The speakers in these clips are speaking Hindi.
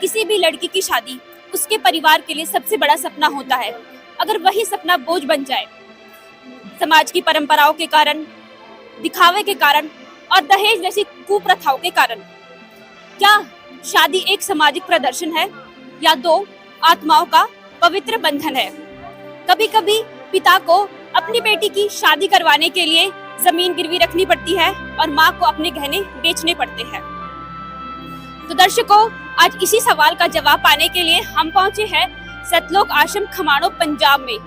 किसी भी लड़की की शादी उसके परिवार के लिए सबसे बड़ा सपना होता है। अगर वही सपना बोझ बन जाए समाज की परंपराओं के कारण, दिखावे के कारण और दहेज जैसी कुप्रथाओं के कारण, क्या शादी एक सामाजिक प्रदर्शन है या दो आत्माओं का पवित्र बंधन है? कभी कभी पिता को अपनी बेटी की शादी करवाने के लिए जमीन गिरवी रखनी पड़ती है और माँ को अपने गहने बेचने पड़ते हैं। तो दर्शकों, आज इसी सवाल का जवाब पाने के लिए हम पहुंचे हैं सतलोक आश्रम खमाणों पंजाब में,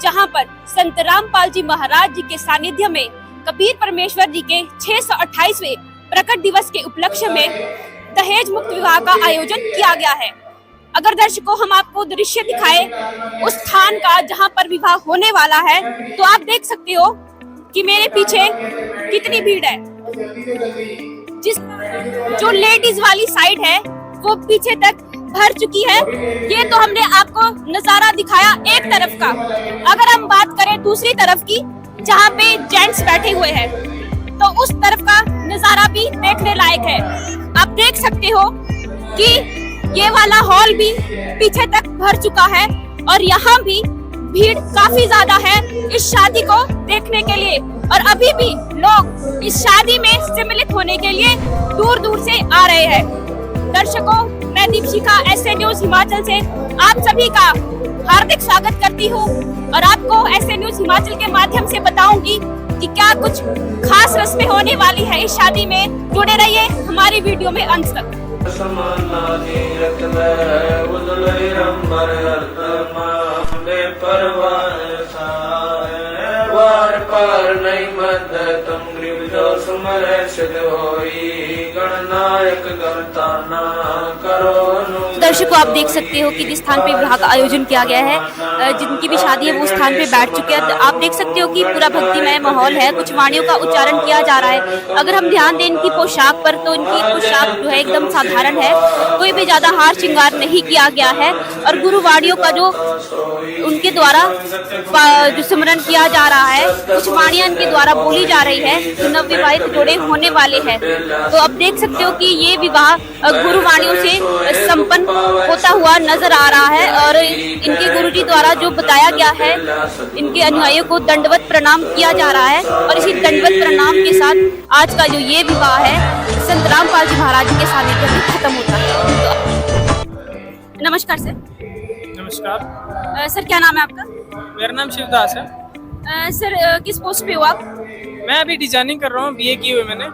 जहां पर संत रामपाल जी महाराज जी के सानिध्य में कबीर परमेश्वर जी के 628वें प्रकट दिवस के उपलक्ष्य में दहेज मुक्त विवाह का आयोजन किया गया है। अगर दर्शकों हम आपको दृश्य दिखाए उस स्थान का जहां पर विवाह होने वाला है, तो आप देख सकते हो कि मेरे पीछे कितनी भीड़ है। जिस जो लेडीज वाली साइड है वो पीछे तक भर चुकी है। ये तो हमने आपको नजारा दिखाया एक तरफ का। अगर हम बात करें दूसरी तरफ की, जहाँ पे जेंट्स बैठे हुए हैं, तो उस तरफ का नजारा भी देखने लायक है। आप देख सकते हो कि ये वाला हॉल भी पीछे तक भर चुका है और यहाँ भी भीड़ काफी ज्यादा है इस शादी को देखने के लिए। और अभी भी लोग इस शादी में सम्मिलित होने के लिए दूर दूर से आ रहे हैं। दर्शकों, मैं दीपशिखा एसए न्यूज हिमाचल से आप सभी का हार्दिक स्वागत करती हूँ और आपको एसए न्यूज हिमाचल के माध्यम से बताऊंगी कि क्या कुछ खास रस्में होने वाली है इस शादी में। जुड़े रहिए हमारी वीडियो में अंत तक। दर्शकों, आप देख सकते हो कि जिस स्थान पे विवाह का आयोजन किया गया है, जिनकी भी शादी है वो स्थान पे बैठ चुके हैं। आप देख सकते हो कि पूरा भक्तिमय माहौल है, कुछ वाणियों का उच्चारण किया जा रहा है। अगर हम ध्यान दें इनकी पोशाक पर, तो इनकी पोशाक जो है एकदम साधारण है, कोई भी ज्यादा हार श्रृंगार नहीं किया गया है। और गुरुवाणियों का जो उनके द्वारा जो सिमरन किया जा रहा है, कुछ वाणियां इनके द्वारा बोली जा रही है जो नवविवाहित जोड़े होने वाले हैं। तो आप देख सकते हो कि ये विवाह गुरुवाणियों से संपन्न होता हुआ नजर आ रहा है और इनके गुरुजी द्वारा जो बताया गया है, इनके अनुयायियों को दंडवत प्रणाम किया जा रहा है। और इसी दंडवत प्रणाम के साथ आज का जो ये विवाह है संत रामपाल जी महाराज जी के सानिध्य में खत्म होता है। नमस्कार सर। नमस्कार। सर, क्या नाम है आपका? मेरा नाम शिवदास है। सर, किस पोस्ट पे हो आप? मैं अभी डिजाइनिंग कर रहा हूँ, बीए की हुई मैंने,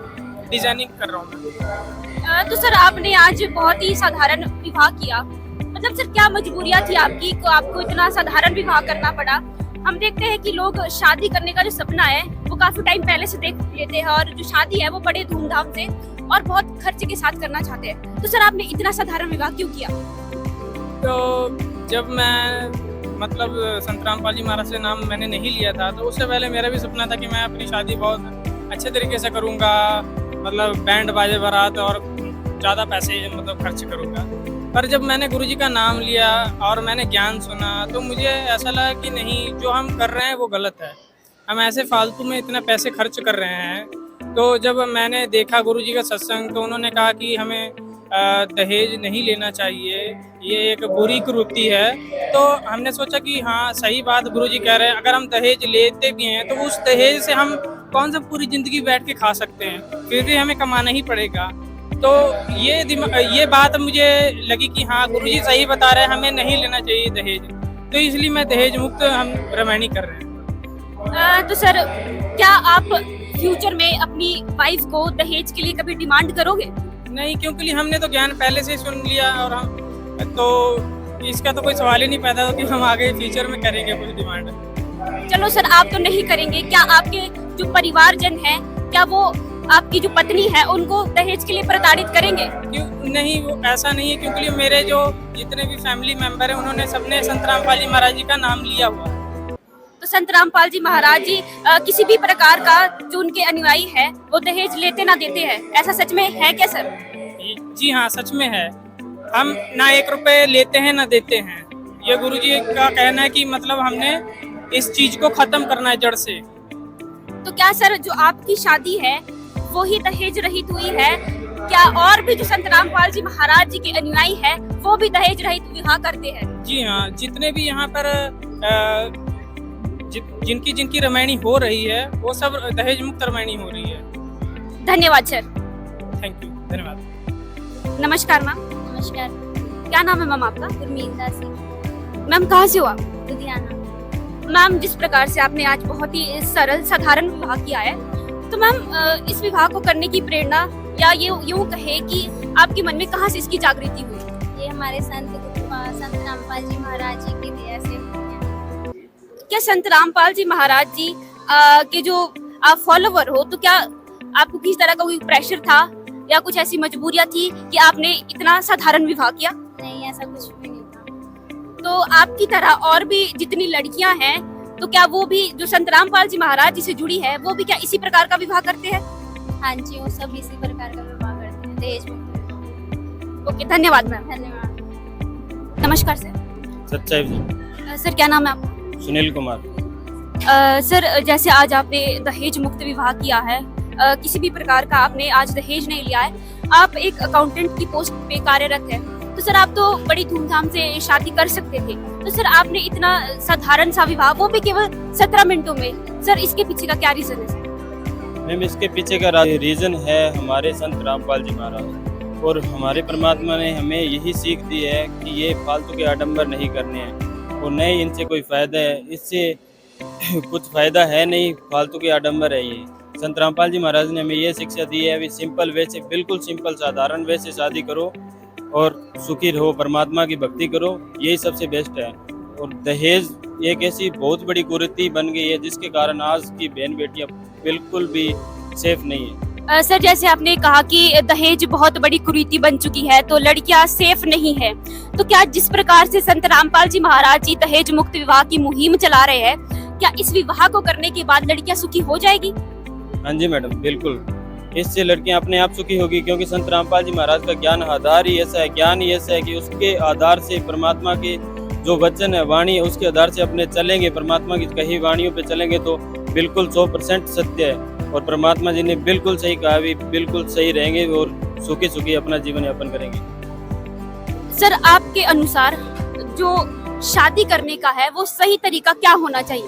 डिजाइनिंग कर रहा हूँ। तो सर, आपने आज बहुत ही साधारण विवाह किया। मतलब सर, क्या मजबूरियां थी आपकी को आपको इतना साधारण विवाह करना पड़ा? हम देखते हैं कि लोग शादी करने का जो सपना है वो काफी टाइम पहले से देख लेते हैं और जो शादी है वो बड़े धूमधाम से और बहुत खर्चे के साथ करना चाहते हैं। तो सर, आपने इतना साधारण विवाह क्यों किया? तो जब मैं मतलब संत रामपाल जी महाराज से नाम मैंने नहीं लिया था, तो उससे पहले मेरा भी सपना था कि मैं अपनी शादी बहुत अच्छे तरीके से करूँगा, मतलब बैंड बाजे बारात और ज़्यादा पैसे मतलब खर्च करूँगा। पर जब मैंने गुरुजी का नाम लिया और मैंने ज्ञान सुना, तो मुझे ऐसा लगा कि नहीं, जो हम कर रहे हैं वो गलत है। हम ऐसे फालतू में इतना पैसे खर्च कर रहे हैं। तो जब मैंने देखा गुरुजी का सत्संग, तो उन्होंने कहा कि हमें दहेज नहीं लेना चाहिए, ये एक बुरी कुरीति है। तो हमने सोचा कि हाँ, सही बात गुरुजी कह रहे हैं। अगर हम दहेज लेते भी हैं तो उस दहेज से हम कौन सा पूरी जिंदगी बैठ के खा सकते हैं, फिर भी हमें कमाना ही पड़ेगा। तो ये बात मुझे लगी कि हाँ, गुरुजी सही बता रहे हैं, हमें नहीं लेना चाहिए दहेज। तो इसलिए मैं दहेज मुक्त हम रामायणी कर रहे हैं। तो सर, क्या आप फ्यूचर में अपनी वाइफ को दहेज के लिए कभी डिमांड करोगे? नहीं, क्योंकि हमने तो ज्ञान पहले से ही सुन लिया और हम तो इसका तो कोई सवाल ही नहीं पैदा हो कि हम आगे फ्यूचर में करेंगे कुछ डिमांड। चलो सर, आप तो नहीं करेंगे, क्या आपके जो परिवारजन हैं, क्या वो आपकी जो पत्नी है उनको दहेज के लिए प्रताड़ित करेंगे? क्यों नहीं, वो ऐसा नहीं है, क्योंकि मेरे जो जितने भी फैमिली मेंबर हैं उन्होंने सबने संत रामपाल जी महाराज जी का नाम लिया हुआ। तो संत रामपाल जी महाराज जी किसी भी प्रकार का जो उनके अनुयायी है वो दहेज लेते ना देते हैं, ऐसा सच में है क्या सर? जी हाँ, सच में है। हम ना 1 रुपए लेते हैं ना देते हैं। ये गुरुजी का कहना है कि मतलब हमने इस चीज को खत्म करना है जड़ से। तो क्या सर, जो आपकी शादी है वो ही दहेज रहित हुई है? क्या और भी जो संत रामपाल जी महाराज जी के अनुयायी है वो भी दहेज रहित विवाह करते हैं। जी हाँ, जितने भी यहाँ पर जिनकी जिनकी रामायणी हो रही है वो सब दहेज मुक्त रामायणी हो रही है। धन्यवाद सर। थैंक यू, धन्यवाद। नमस्कार मैम। नमस्कार। क्या नाम है मैम आपका? गुरमीत सिंह, मैम कहाँ से हो आप? लुधियाना। मैम जिस प्रकार से आपने आज बहुत ही सरल साधारण विवाह किया है, तो मैम इस विवाह को करने की प्रेरणा या ये यूं कहे कि आपके मन में कहाँ से इसकी जागृति हुई? ये हमारे संत रामपाल जी महाराज जी की दया से हुई है। क्या संत रामपाल जी महाराज जी के जो आप फॉलोवर हो, तो क्या आपको किसी तरह का कोई प्रेशर था या कुछ ऐसी मजबूरियां थी कि आपने इतना साधारण विवाह किया? नहीं, ऐसा कुछ भी नहीं था। तो आपकी तरह और भी जितनी लड़कियां हैं, तो क्या वो भी जो संत रामपाल जी महाराज जी से जुड़ी है, वो भी क्या इसी प्रकार का विवाह करते हैं? हाँ जी, वो सब इसी प्रकार का विवाह करते हैं, दहेज मुक्त। ओके, धन्यवाद मैम। धन्यवाद। नमस्कार सर। सच्चाई जी। सर क्या नाम है आपका? सुनील कुमार। सर जैसे आज आपने दहेज मुक्त विवाह किया है, किसी भी प्रकार का आपने आज दहेज नहीं लिया है, आप एक अकाउंटेंट की पोस्ट पे कार्यरत है, तो सर आप तो बड़ी धूमधाम से शादी कर सकते थे, तो सर आपने इतना साधारण सा विवाह, वो भी केवल 17 मिनटों में, सर इसके पीछे का क्या रीजन है? मैम इसके पीछे का रीजन है हमारे संत रामपाल जी महाराज और हमारे परमात्मा ने हमें यही सीख दी है कि ये फालतू के आडंबर नहीं करने हैं और नहीं इनसे कोई फायदा है, इससे कुछ फायदा है नहीं, फालतू के आडंबर है ये। संत रामपाल जी महाराज ने हमें ये शिक्षा दी है भी सिंपल वे से, बिल्कुल सिंपल साधारण वे से शादी करो और सुखी रहो, परमात्मा की भक्ति करो, यही सबसे बेस्ट है। और दहेज एक ऐसी बहुत बड़ी कुरीति बन गई है जिसके कारण आज की बहन बेटियां बिल्कुल भी सेफ नहीं है। सर जैसे आपने कहा कि दहेज बहुत बड़ी कुरीति बन चुकी है, तो लड़कियां सेफ नहीं है, तो क्या जिस प्रकार से संत रामपाल जी महाराज जी दहेज मुक्त विवाह की मुहिम चला रहे हैं, क्या इस विवाह को करने के बाद लड़कियां सुखी हो जाएगी? हाँ जी मैडम, बिल्कुल इससे लड़कियां अपने आप सुखी होगी, क्योंकि संत रामपाल जी महाराज का ज्ञान आधार ही ऐसा है, ज्ञान ही ऐसा है कि उसके आधार से परमात्मा के जो वचन है, वाणी है, उसके आधार से अपने चलेंगे, परमात्मा की कही वाणियों पे चलेंगे तो बिल्कुल 100% सत्य है। और परमात्मा जी ने बिल्कुल सही कहा, भी बिल्कुल सही रहेंगे और सुखी सुखी अपना जीवन यापन करेंगे। सर आपके अनुसार जो शादी करने का है वो सही तरीका क्या होना चाहिए?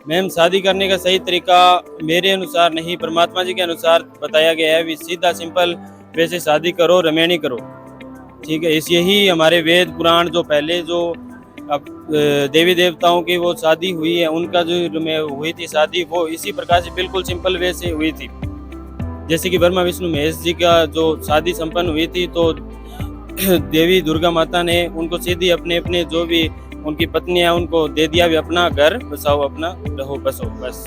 मैम शादी करने का सही तरीका मेरे अनुसार नहीं, परमात्मा जी के अनुसार बताया गया है, भी सीधा सिंपल वैसे शादी करो, रमैनी करो, ठीक है। इस यही हमारे वेद पुराण जो पहले जो अब देवी देवताओं की वो शादी हुई है, उनका जो में हुई थी शादी, वो इसी प्रकार से बिल्कुल सिंपल वे से हुई थी। जैसे कि ब्रह्मा विष्णु महेश जी का जो शादी संपन्न हुई थी, तो देवी दुर्गा माता ने उनको सीधी अपने अपने जो भी उनकी पत्नियां उनको दे दिया, भी अपना घर बसाओ, अपना रहो बसो, बस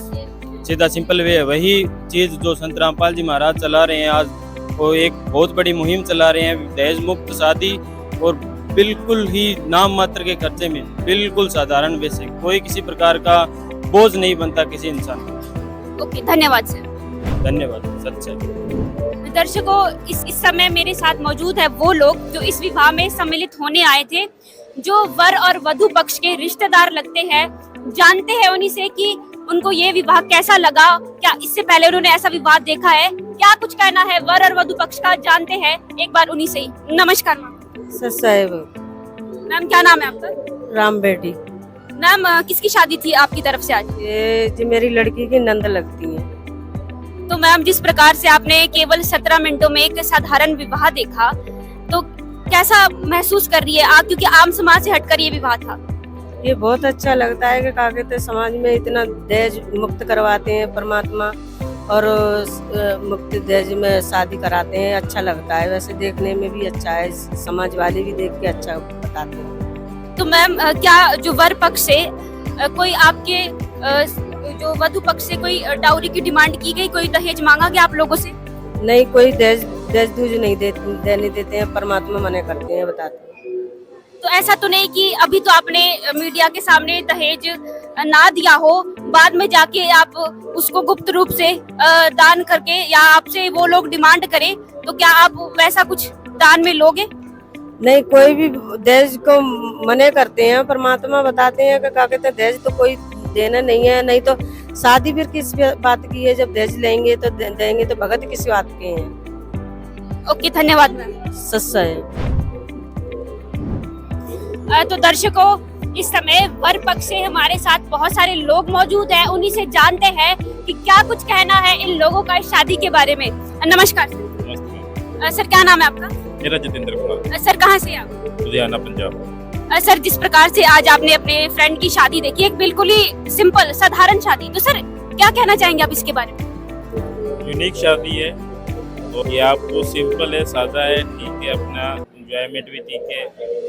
सीधा सिंपल वे है। वही चीज़ जो संत रामपाल जी महाराज चला रहे हैं आज, वो एक बहुत बड़ी मुहिम चला रहे हैं, दहेज मुक्त शादी, और बिल्कुल ही नाम मात्र के खर्चे में बिल्कुल साधारण वे से, कोई किसी प्रकार का बोझ नहीं बनता किसी इंसान को। ओके, धन्यवाद सर। धन्यवाद। सच्चाई। दर्शकों, इस समय मेरे साथ मौजूद है वो लोग जो इस विवाह में सम्मिलित होने आए थे, जो वर और वधु पक्ष के रिश्तेदार लगते हैं। जानते हैं उन्हीं से कि उनको ये विवाह कैसा लगा, क्या इससे पहले उन्होंने ऐसा विवाह देखा है, क्या कुछ कहना है वर और वधु पक्ष का, जानते हैं एक बार उन्हीं से ही। नमस्कार मैम। साहेब। मैम क्या नाम है आपका? राम बेटी। मैम किसकी शादी थी आपकी तरफ से आज? ये जी मेरी लड़की की नंद लगती है। तो मैम जिस प्रकार से आपने केवल 17 मिनटों में एक साधारण विवाह देखा, तो कैसा महसूस कर रही है आप, क्योंकि आम समाज से हटकर ये विवाह था? ये बहुत अच्छा लगता है कि क्या कहते हैं, समाज में इतना दहेज मुक्त करवाते हैं परमात्मा, और मुक्त दहेज में शादी कराते हैं, अच्छा लगता है। वैसे देखने में भी अच्छा है, समाज वाले भी देख के अच्छा बताते हैं। तो मैम क्या जो वर पक्ष से कोई आपके जो वधु पक्ष से कोई डाउरी की डिमांड की गई, कोई दहेज मांगा गया आप लोगों से? नहीं, कोई दहेज दूज नहीं देने देते हैं, परमात्मा मना करते हैं, बताते हैं। तो ऐसा तो नहीं कि अभी तो आपने मीडिया के सामने दहेज ना दिया हो, बाद में जाके आप उसको गुप्त रूप से दान करके, या आपसे वो लोग डिमांड करें, तो क्या आप वैसा कुछ दान में लोगे? नहीं, कोई भी दहेज को मना करते हैं, परमात्मा बताते हैं कि क्या कहते हैं, दहेज तो कोई देना नहीं है, नहीं तो शादी फिर किस बात की है, जब दहेज लेंगे तो देंगे तो भगत किस बात के हैं। ओके, धन्यवाद मैम। सच्चा है। तो दर्शकों, इस समय वर पक्ष से हमारे साथ बहुत सारे लोग मौजूद हैं, उन्हीं से जानते हैं कि क्या कुछ कहना है इन लोगों का इस शादी के बारे में। नमस्कार सर। सर क्या नाम है आपका? मेरा जितेंद्र कुमार, सर कहाँ से आप? लुधियाना पंजाब। सर जिस प्रकार से आज आपने अपने फ्रेंड की शादी देखी, एक बिल्कुल ही सिंपल साधारण शादी, तो सर क्या कहना चाहेंगे आप इसके बारे में? यूनिक शादी है और ये आपको सिंपल है, सादा है, ठीक है, अपना एंजॉयमेंट भी ठीक है,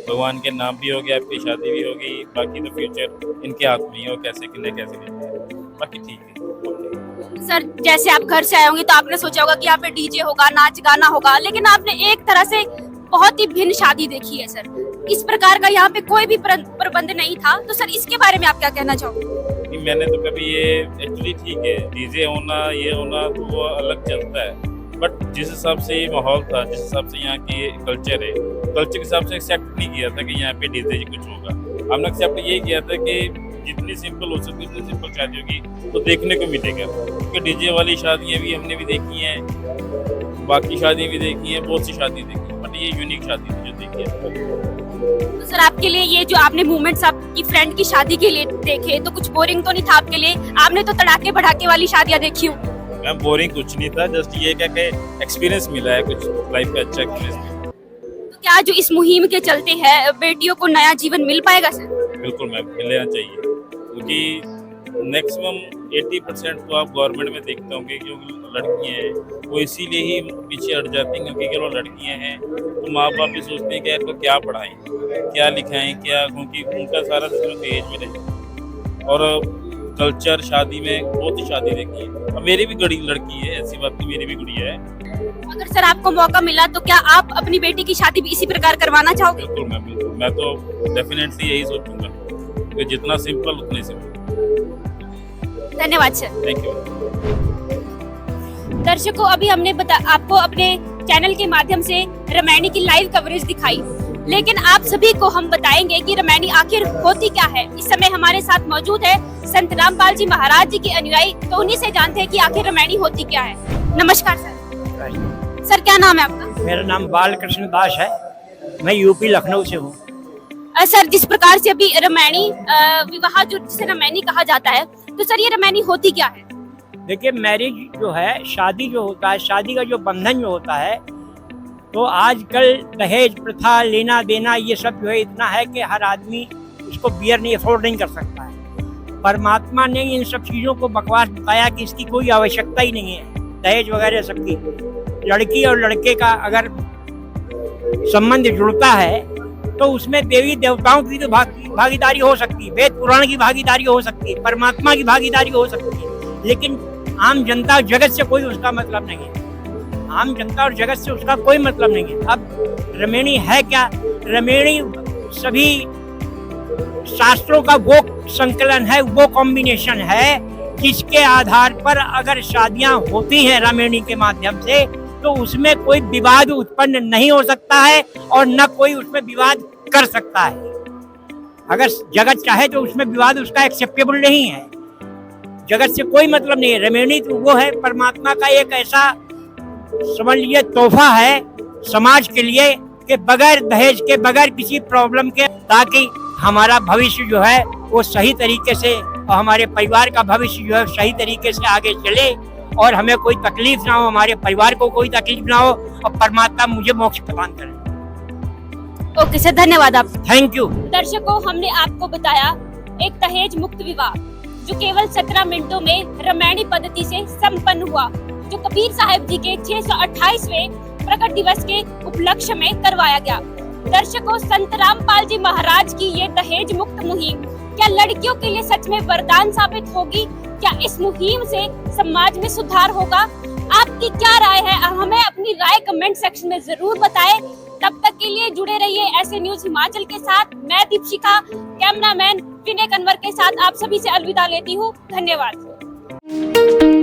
भगवान के नाम भी हो गया, आपकी शादी भी हो गई, बाकी तो फ्यूचर इनके हाथ में ही हो, कैसे किन्हें कैसे लेते हैं, बाकी ठीक है। सर जैसे आप घर से आए होंगे तो आपने सोचा होगा कि यहाँ पे डीजे होगा, नाच गाना होगा, लेकिन आपने एक तरह से बहुत ही भिन्न शादी देखी है सर। इस प्रकार का यहाँ पे कोई भी प्रबंध नहीं था, तो सर इसके बारे में आप क्या कहना चाहोगे? मैंने तो कभी ये एक्चुअली ठीक है, डीजे होना ये होना तो वो अलग चलता है, बट जिस हिसाब से ये माहौल था, जिस हिसाब से यहाँ की कल्चर है, कल्चर के हिसाब से एक्सेप्ट नहीं किया था कि यहाँ पे डीजे कुछ होगा। हमने एक्सेप्ट ये किया था कि जितनी सिंपल हो सकती है उतनी सिंपल शादी होगी तो देखने को मिलेगा, क्योंकि डीजे वाली शादियाँ भी हमने भी देखी हैं, बाकी शादी भी देखी हैं, बहुत सी शादी देखी है, बट ये यूनिक शादी थी जो देखी है। तो सर आपके लिए ये जो आपने मूवमेंट्स आपकी फ्रेंड की शादी के लिए देखे, तो कुछ बोरिंग तो नहीं था आपके लिए? आपने तो तड़ाके भड़ाके वाली शादियाँ देखी हूँ। मैम बोरिंग कुछ नहीं था, जस्ट ये क्या कि एक्सपीरियंस मिला है, कुछ लाइफ का अच्छा एक्सपीरियंस। तो क्या जो इस मुहिम के चलते है बेटियों को नया जीवन मिल पाएगा सर? बिल्कुल मैम, मिल लेना चाहिए, क्योंकि मैक्सिमम 80% तो आप गवर्नमेंट में देखते होंगे कि लड़कियां हैं वो इसीलिए ही पीछे हट जाती हैं, क्योंकि अगर वो लड़कियां हैं तो माँ बाप भी सोचते हैं कि इनको क्या पढ़ाएं, क्या लिखाएं, क्या, क्योंकि उनका सारा दहेज में रहे। और कल्चर शादी में बहुत ही शादी देखी है, और मेरी भी लड़की है, ऐसी बात नहीं, मेरी भी गुड़िया है। अगर सर आपको मौका मिला तो क्या आप अपनी बेटी की शादी भी इसी प्रकार करवाना चाहोगे? बिल्कुल मैम, बिल्कुल, मैं तो डेफिनेटली यही सोचूंगा कि जितना सिंपल उतना ही सिंपल। धन्यवाद सर। Thank you. दर्शकों, अभी हमने आपको अपने चैनल के माध्यम से रामायणी की लाइव कवरेज दिखाई, लेकिन आप सभी को हम बताएंगे कि रामायणी आखिर होती क्या है। इस समय हमारे साथ मौजूद है संत रामपाल जी महाराज जी के अनुयायी, तो उन्हीं से जानते हैं कि आखिर रामायणी होती क्या है। नमस्कार सर। सर क्या नाम है आपका? मेरा नाम बालकृष्ण दास है, मैं यूपी लखनऊ से हूँ। सर जिस प्रकार से अभी रामायणी विवाह जो जिसे रामायणी कहा जाता है, तो सर ये रामायणी होती क्या है? देखिए, मैरिज जो है, शादी जो होता है, शादी का जो बंधन जो होता है, तो आजकल दहेज प्रथा, लेना देना, ये सब जो है इतना है कि हर आदमी उसको बियर नहीं, अफोर्ड नहीं कर सकता है। परमात्मा ने इन सब चीज़ों को बकवास बताया कि इसकी कोई आवश्यकता ही नहीं है, दहेज वगैरह सबकी। लड़की और लड़के का अगर संबंध जुड़ता है तो उसमें देवी देवताओं की तो भागीदारी हो सकती है, वेद पुराण की भागीदारी हो सकती है, परमात्मा की भागीदारी हो सकती है, लेकिन आम जनता और जगत से कोई उसका मतलब नहीं है। आम जनता और जगत से उसका कोई मतलब नहीं है। अब रामायणी है क्या? रामायणी सभी शास्त्रों का वो संकलन है, वो कॉम्बिनेशन है जिसके आधार पर अगर शादियां होती हैं रामायणी के माध्यम से, तो उसमें कोई विवाद उत्पन्न नहीं हो सकता है और न कोई उसमें विवाद कर सकता है। अगर जगत चाहे तो उसमें विवाद उसका एक्सेप्टेबल नहीं है, जगत से कोई मतलब नहीं है। रामायणी तो वो है, परमात्मा का एक ऐसा समझ लीजिए तोहफा है समाज के लिए कि बगैर दहेज के, बगैर किसी प्रॉब्लम के, ताकि हमारा भविष्य जो है वो सही तरीके से और हमारे परिवार का भविष्य जो है सही तरीके से आगे चले और हमें कोई तकलीफ ना हो, हमारे परिवार को कोई तकलीफ ना हो और परमात्मा मुझे मोक्ष प्रदान करे। ओके सर, धन्यवाद आप। Thank you. दर्शकों, हमने आपको बताया एक दहेज मुक्त विवाह जो केवल 17 मिनटों में रामायणी पद्धति से संपन्न हुआ, जो कबीर साहब जी के 628वें प्रकट दिवस के उपलक्ष्य में करवाया गया। दर्शकों, संत रामपाल जी महाराज की ये दहेज मुक्त मुहिम क्या लड़कियों के लिए सच में वरदान साबित होगी? क्या इस मुहिम से समाज में सुधार होगा? आपकी क्या राय है? हमें अपनी राय कमेंट सेक्शन में जरूर बताएं। तब तक के लिए जुड़े रहिए ऐसे न्यूज हिमाचल के साथ। मैं दीपशिखा, कैमरामैन विनय कन्वर के साथ आप सभी से अलविदा लेती हूँ। धन्यवाद।